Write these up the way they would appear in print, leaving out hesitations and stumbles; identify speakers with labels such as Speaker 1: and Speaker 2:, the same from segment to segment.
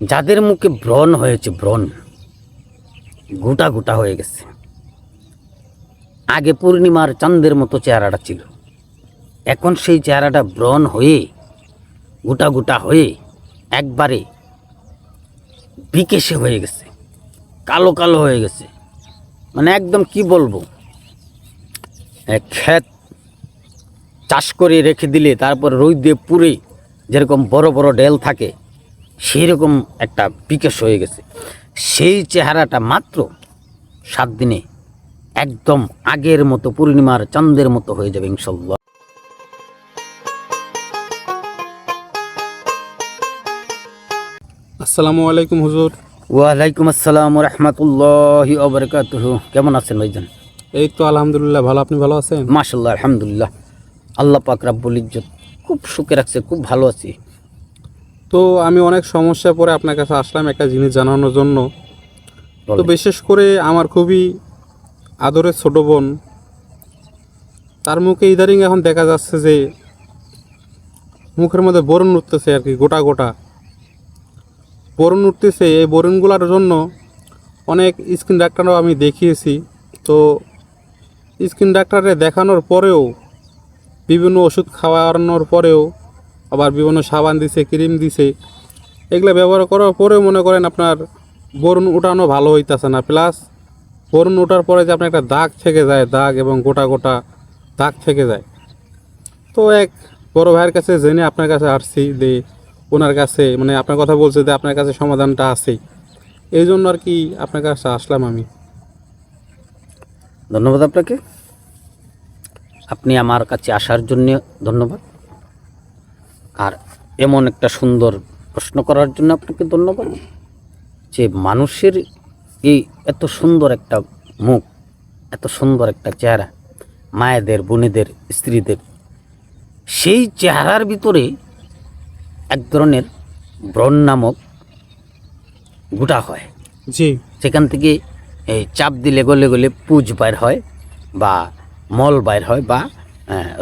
Speaker 1: যাদের মুখে ব্রণ হয়েছে, ব্রণ গোটা গোটা হয়ে গেছে। আগে পূর্ণিমার চাঁদের মতো চেহারাটা ছিল, এখন সেই চেহারাটা ব্রণ হয়ে গোটা গোটা হয়ে একবারে বিকেশে হয়ে গেছে, কালো কালো হয়ে গেছে। মানে একদম কি বলবো, ক্ষেত চাষ করে রেখে দিলে তারপর রোদে পুড়ে যেরকম বড় বড় ডেল থাকে সেই রকম একটা বিকাশ হয়ে গেছে। সেই চেহারাটা মাত্র 7 দিনে একদম আগের মতো পূর্ণিমার চাঁদের মতো হয়ে যাবে ইনশাল্লাহ।
Speaker 2: আসসালামু আলাইকুম হুজুর।
Speaker 1: ওয়ালাইকুম আসসালাম রহমতুল্লাহি ওয়া বারাকাতুহু। কেমন আছেন ভাইজান?
Speaker 2: এই তো আলহামদুলিল্লাহ ভালো, আপনি ভালো আছেন?
Speaker 1: মাশাআল্লাহ, আলহামদুলিল্লাহ, আল্লাহ পাক রব্বুল ইজ্জত খুব সুখে রাখছে, খুব ভালো আছি।
Speaker 2: তো আমি অনেক সমস্যা পরে আপনার কাছে আসলাম একটা জিনিস জানানোর জন্য। তো বিশেষ করে আমার খুবই আদরের ছোট বোন, তার মুখে ইদারিং এখন দেখা যাচ্ছে যে মুখের মধ্যে বরণ উঠতেছে আর কি, গোটা গোটা বরণ উঠতেছে। এই বরণগুলোর জন্য অনেক স্কিন ডাক্তারও আমি দেখিয়েছি। তো স্কিন ডাক্তারে দেখানোর পরেও, বিভিন্ন ওষুধ খাওয়ানোর পরেও, আবার বিভিন্ন সাবান দিছে, ক্রিম দিছে, এগুলো ব্যবহার করার পরেও মনে করেন আপনার বরণ উঠানো ভালো হইতেছে না। প্লাস বরণ ওঠার পরে যে আপনার একটা দাগ থেকে যায়, দাগ এবং গোটা গোটা দাগ থেকে যায়। তো এক বড় ভাইয়ের কাছে জেনে আপনার কাছে আসছি যে ওনার কাছে, মানে আপনার কথা বলছে যে আপনার কাছে সমাধানটা আছে, এই জন্য আর কি আপনার কাছে আসলাম আমি।
Speaker 1: ধন্যবাদ আপনাকে, আপনি আমার কাছে আসার জন্য ধন্যবাদ। আর এমন একটা সুন্দর প্রশ্ন করার জন্য আপনাকে ধন্যবাদ, যে মানুষের এই এত সুন্দর একটা মুখ, এত সুন্দর একটা চেহারা, মায়েদের, বোনেদের, স্ত্রীদের, সেই চেহারার ভিতরে এক ধরনের ব্রণ নামক গোটা হয়।
Speaker 2: জি,
Speaker 1: সেখান থেকে এই চাপ দিলে গলে গলে পুজ বাইর হয় বা মল বাইর হয় বা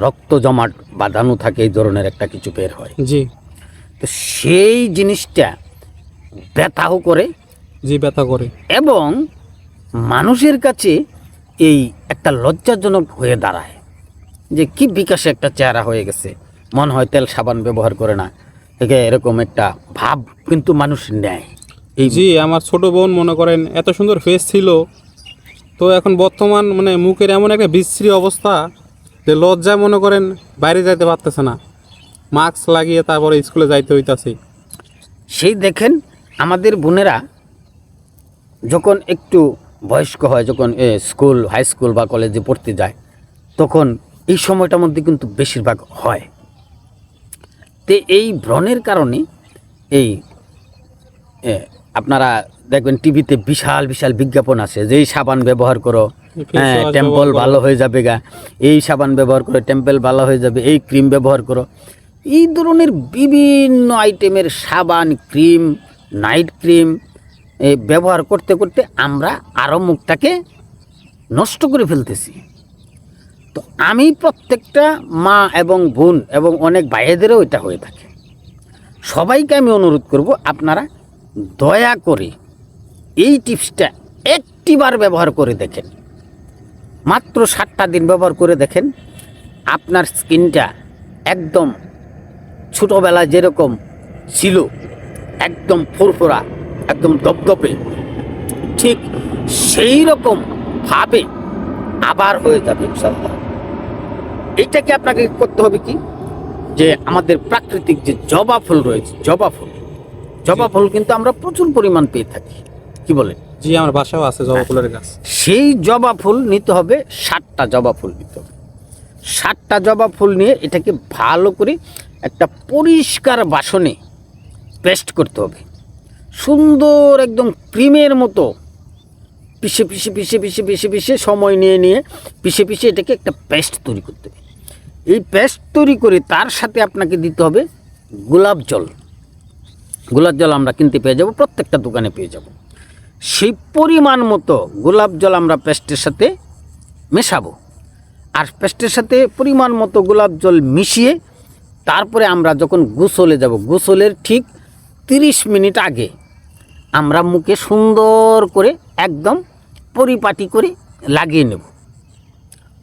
Speaker 1: রক্ত জমাট বাঁধানো থাকে, এই ধরনের একটা কিছু বের হয়।
Speaker 2: জি,
Speaker 1: তো সেই জিনিসটা ব্যথাও করে,
Speaker 2: জি, ব্যথা করে
Speaker 1: এবং মানুষের কাছে এই একটা লজ্জাজনক হয়ে দাঁড়ায় যে কি বিকাশে একটা চেহারা হয়ে গেছে, মনে হয় তেল সাবান ব্যবহার করে না, থেকে এরকম একটা ভাব কিন্তু মানুষ নেয়। এই
Speaker 2: জি, আমার ছোট বোন মনে করেন এত সুন্দর ফেস ছিল, তো এখন বর্তমান মানে মুখের এমন একটা বিশ্রী অবস্থা যে লজ্জায় মনে করেন বাইরে যাইতে পারতেছে না, মাস্ক লাগিয়ে তারপরে স্কুলে যাইতে হইতাছে।
Speaker 1: সেই দেখেন আমাদের বোনেরা যখন একটু বয়স্ক হয়, যখন স্কুল, হাই স্কুল বা কলেজে পড়তে যায়, তখন এই সময়টার মধ্যে কিন্তু বেশিরভাগ হয়। তো এই ব্রণের কারণে এই আপনারা দেখবেন টিভিতে বিশাল বিশাল বিজ্ঞাপন আছে যে এই সাবান ব্যবহার করো, টেম্পল ভালো হয়ে যাবে গা, এই সাবান ব্যবহার করে টেম্পল ভালো হয়ে যাবে, এই ক্রিম ব্যবহার করো। এই ধরনের বিভিন্ন আইটেমের সাবান, ক্রিম, নাইট ক্রিম ব্যবহার করতে করতে আমরা আরও মুখটাকে নষ্ট করে ফেলতেছি। তো আমি প্রত্যেকটা মা এবং বোন এবং অনেক ভাইয়েদেরও এটা হয়ে থাকে, সবাইকে আমি অনুরোধ করব আপনারা দয়া করে এই টিপসটা একটিবার ব্যবহার করে দেখেন, মাত্র 7টা দিন ব্যবহার করে দেখেন। আপনার স্কিনটা একদম ছোটোবেলায় যেরকম ছিল, একদম ফুরফুরা, একদম দপদপে, ঠিক সেই রকম ভাবে আবার হয়ে যাবে ইনশাআল্লাহ। এইটাকে আপনাকে করতে হবে কি, যে আমাদের প্রাকৃতিক যে জবা ফুল রয়েছে, জবা ফুল কিন্তু আমরা প্রচুর পরিমাণ পেয়ে থাকি, কি বলেন?
Speaker 2: জি, আমার বাসাও আছে জবা ফুলের গাছ।
Speaker 1: সেই জবা ফুল নিতে হবে, 7টা জবা ফুল নিতে হবে। 7টা জবা ফুল নিয়ে এটাকে ভালো করে একটা পরিষ্কার বাসনে পেস্ট করতে হবে, সুন্দর একদম ক্রিমের মতো পিষে পিষে পিষে পিষে পিষে পিষে সময় নিয়ে নিয়ে পিষে পিষে এটাকে একটা পেস্ট তৈরি করতে হবে। এই পেস্ট তৈরি করে তার সাথে আপনাকে দিতে হবে গোলাপ জল। গোলাপ জল আমরা কিনতে পেয়ে যাব, প্রত্যেকটা দোকানে পেয়ে যাব। সেই পরিমাণ মতো গোলাপ জল আমরা পেস্টের সাথে মেশাবো, আর পেস্টের সাথে পরিমাণ মতো গোলাপ জল মিশিয়ে তারপরে আমরা যখন গোসলে যাব, গোসলের ঠিক 30 মিনিট আগে আমরা মুখে সুন্দর করে একদম পরিপাটি করে লাগিয়ে নেব।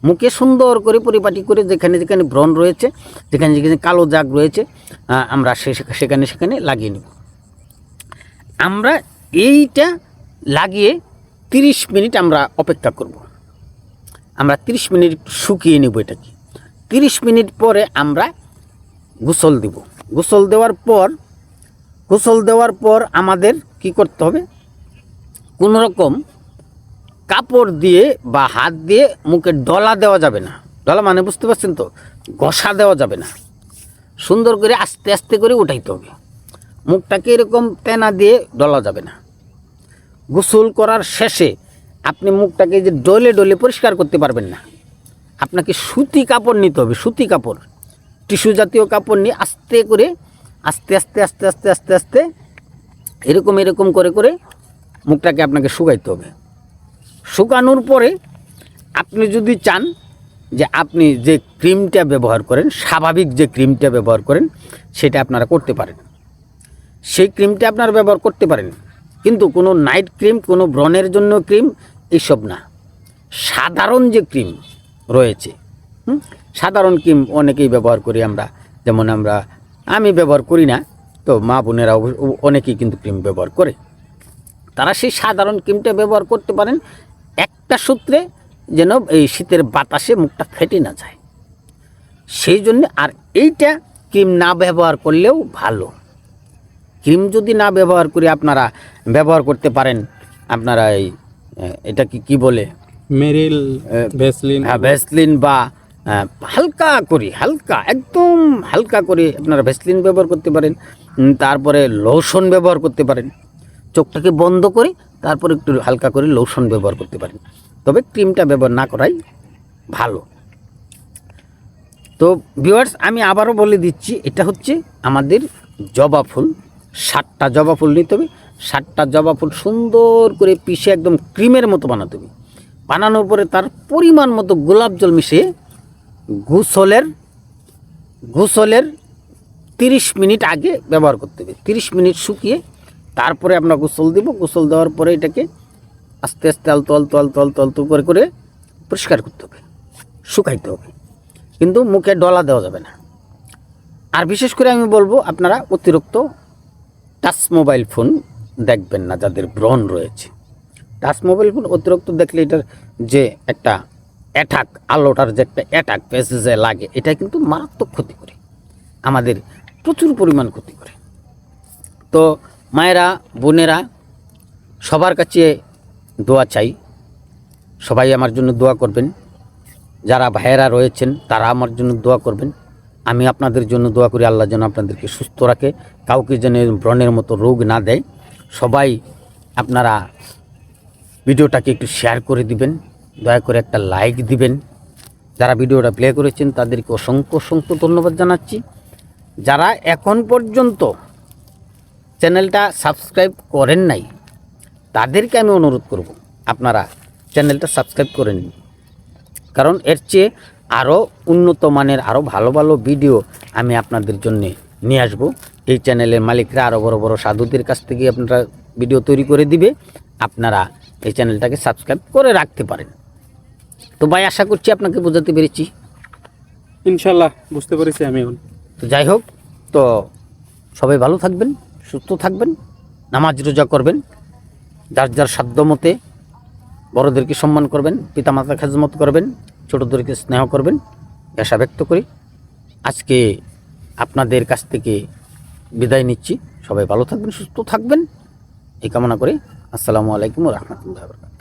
Speaker 1: মুখে সুন্দর করে পরিপাটি করে যেখানে যেখানে ব্রণ রয়েছে, যেখানে যেখানে কালো দাগ রয়েছে, আমরা সেখানে সেখানে লাগিয়ে নেব। আমরা এইটা লাগিয়ে 30 মিনিট আমরা অপেক্ষা করব। আমরা 30 মিনিট শুকিয়ে নেব এটাকে। 30 মিনিট পরে আমরা গোসল দিব। গোসল দেওয়ার পর আমাদের কি করতে হবে, কোনো রকম কাপড় দিয়ে বা হাত দিয়ে মুখে ডলা দেওয়া যাবে না। ডলা মানে বুঝতে পারছেন তো, ঘষা দেওয়া যাবে না। সুন্দর করে আস্তে আস্তে করে উঠাইতে হবে। মুখটাকে এরকম তেনা দিয়ে ডলা যাবে না। গোসল করার শেষে আপনি মুখটাকে যে ডলে ডলে পরিষ্কার করতে পারবেন না। আপনাকে সুতি কাপড় নিতে হবে, সুতি কাপড়, টিস্যু জাতীয় কাপড় নিয়ে আস্তে করে আস্তে আস্তে আস্তে আস্তে আস্তে আস্তে এরকম এরকম করে করে মুখটাকে আপনাকে শুকাইতে হবে। শুকানোর পরে আপনি যদি চান যে আপনি যে ক্রিমটা ব্যবহার করেন, স্বাভাবিক যে ক্রিমটা ব্যবহার করেন, সেটা আপনারা করতে পারেন। সেই ক্রিমটা আপনারা ব্যবহার করতে পারেন, কিন্তু কোনো নাইট ক্রিম, কোনো ব্রণের জন্য ক্রিম, এইসব না। সাধারণ যে ক্রিম রয়েছে, সাধারণ ক্রিম অনেকেই ব্যবহার করি আমরা, যেমন আমি ব্যবহার করি না, তো মা বোনেরা অনেকেই কিন্তু ক্রিম ব্যবহার করে। তারা সেই সাধারণ ক্রিমটা ব্যবহার করতে পারেন, একটা সূত্রে যেন এই শীতের বাতাসে মুখটা ফেটে না যায় সেই জন্য। আর এইটা ক্রিম না ব্যবহার করলেও ভালো। ক্রিম যদি না ব্যবহার করে আপনারা ব্যবহার করতে পারেন, আপনারা এটা কি বলে,
Speaker 2: মেরিল, ভ্যাসলিন,
Speaker 1: ভ্যাসলিন বা হালকা একদম হালকা করে আপনারা ভ্যাসলিন ব্যবহার করতে পারেন। তারপরে লোশন ব্যবহার করতে পারেন। চোখটাকে বন্ধ করে তারপরে একটু হালকা করে লোশন ব্যবহার করতে পারেন। তবে ক্রিমটা ব্যবহার না করাই ভালো। তো ভিউয়ার্স, আমি আবারও বলে দিচ্ছি, এটা হচ্ছে আমাদের জবা ফুল। 7টা জবা ফুল নিতে হবে। 7টা জবা ফুল সুন্দর করে পিষে একদম ক্রিমের মতো বানাতে হবে। বানানোর পরে তার পরিমাণ মতো গোলাপ জল মিশিয়ে গোসলের 30 মিনিট আগে ব্যবহার করতে হবে। 30 মিনিট শুকিয়ে তারপরে আমরা গোসল দিব। গোসল দেওয়ার পরে এটাকে আস্তে আস্তে আলতো আলতো আলতো আলতো আলতো করে করে পরিষ্কার করতে হবে, শুকাইতে হবে, কিন্তু মুখে ডলা দেওয়া যাবে না। আর বিশেষ করে আমি বলবো, আপনারা অতিরিক্ত টাচ মোবাইল ফোন দেখবেন না যাদের ব্রণ রয়েছে। টাচ মোবাইল ফোন অতিরিক্ত দেখলে এটার যে একটা অ্যাটাক, আলোটার যে একটা অ্যাটাক পেসে লাগে, এটা কিন্তু মারাত্মক ক্ষতি করে, আমাদের প্রচুর পরিমাণ ক্ষতি করে। তো মায়েরা, বোনেরা, সবার কাছে দোয়া চাই, সবাই আমার জন্য দোয়া করবেন। যারা ভাইয়েরা রয়েছেন তারা আমার জন্য দোয়া করবেন। আমি আপনাদের জন্য দোয়া করি, আল্লাহ যেন আপনাদেরকে সুস্থ রাখে, কাউকে যেন ব্রণের মতো রোগ না দেয়। সবাই আপনারা ভিডিওটাকে একটু শেয়ার করে দিবেন, দয়া করে একটা লাইক দিবেন। যারা ভিডিওটা প্লে করেছেন তাদেরকে অসংখ্য অসংখ্য ধন্যবাদ জানাচ্ছি। যারা এখন পর্যন্ত চ্যানেলটা সাবস্ক্রাইব করেন নাই, তাদেরকে আমি অনুরোধ করব আপনারা চ্যানেলটা সাবস্ক্রাইব করে নিন। কারণ এর চেয়ে আরও উন্নত মানের আরও ভালো ভালো ভিডিও আমি আপনাদের জন্য নিয়ে আসব। এই চ্যানেলের মালিকরা আরও বড় বড় সাধুদের কাছ থেকে আপনারা ভিডিও তৈরি করে দিবে, আপনারা এই চ্যানেলটাকে সাবস্ক্রাইব করে রাখতে পারেন। তো ভাই, আশা করছি আপনাকে বোঝাতে পেরেছি।
Speaker 2: ইনশাল্লাহ বুঝতে পেরেছি আমি এখন।
Speaker 1: তো যাই হোক, তো সবাই ভালো থাকবেন, সুস্থ থাকবেন, নামাজ রোজা করবেন, যার যার সাধ্য মতে বড়োদেরকে সম্মান করবেন, পিতামাতা খেজমত করবেন, ছোটোদেরকে স্নেহ করবেন, আশা ব্যক্ত করি। আজকে আপনাদের কাছ থেকে বিদায় নিচ্ছি। সবাই ভালো থাকবেন, সুস্থ থাকবেন, এই কামনা করে আসসালামু আলাইকুম ওয়া রাহমাতুল্লাহি ওয়া বারাকাতুহু।